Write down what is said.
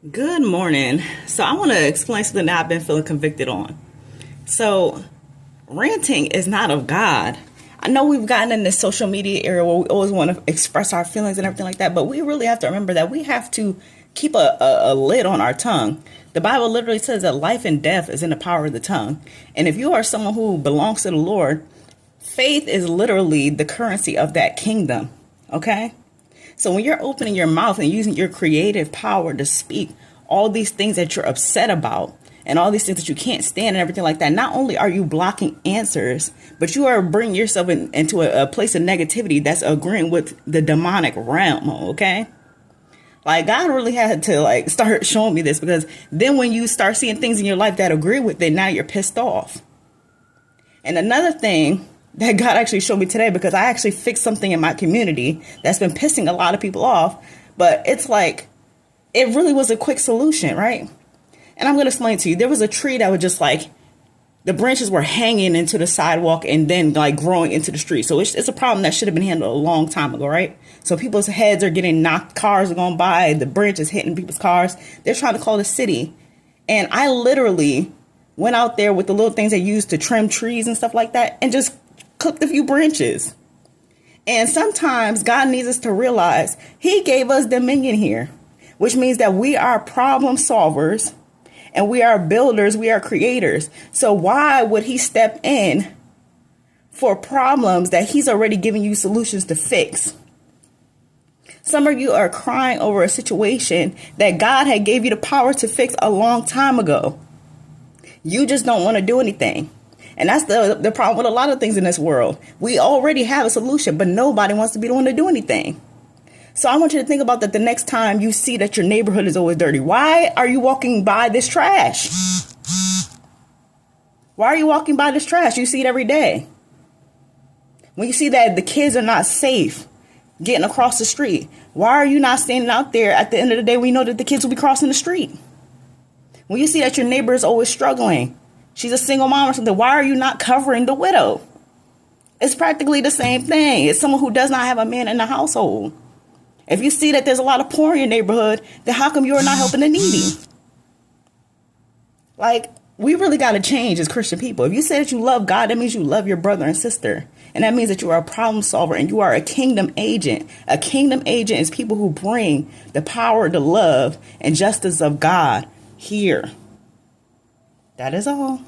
Good morning. So I want to explain something that I've been feeling convicted on. So ranting is not of God. I know we've gotten in this social media era where we always want to express our feelings and everything like that, but we really have to remember that we have to keep a lid on our tongue. The Bible literally says that life and death is in the power of the tongue. And if you are someone who belongs to the Lord, faith is literally the currency of that kingdom. Okay? So when you're opening your mouth and using your creative power to speak all these things that you're upset about and all these things that you can't stand and everything like that, not only are you blocking answers, but you are bringing yourself into a place of negativity that's agreeing with the demonic realm. Okay. Like God really had to start showing me this, because then when you start seeing things in your life that agree with it, now you're pissed off. And another thing that God actually showed me today, because I actually fixed something in my community that's been pissing a lot of people off, but it's like, it really was a quick solution, right? And I'm going to explain to you. There was a tree that was just the branches were hanging into the sidewalk and then growing into the street. So it's a problem that should have been handled a long time ago, right? So people's heads are getting knocked, cars are going by, the branches hitting people's cars. They're trying to call the city. And I literally went out there with the little things they use to trim trees and stuff like that and just clipped a few branches. And sometimes God needs us to realize he gave us dominion here, which means that we are problem solvers and we are builders, we are creators. So why would he step in for problems that he's already given you solutions to fix? Some of you are crying over a situation that God had gave you the power to fix a long time ago. You just don't want to do anything. And that's the problem with a lot of things in this world. We already have a solution, but nobody wants to be the one to do anything. So I want you to think about that the next time you see that your neighborhood is always dirty. Why are you walking by this trash? Why are you walking by this trash? You see it every day. When you see that the kids are not safe getting across the street, why are you not standing out there at the end of the day? We know that the kids will be crossing the street. When you see that your neighbor is always struggling, she's a single mom or something, why are you not covering the widow? It's practically the same thing. It's someone who does not have a man in the household. If you see that there's a lot of poor in your neighborhood, then how come you're not helping the needy? We really got to change as Christian people. If you say that you love God, that means you love your brother and sister. And that means that you are a problem solver and you are a kingdom agent. A kingdom agent is people who bring the power, the love, and justice of God here. That is all.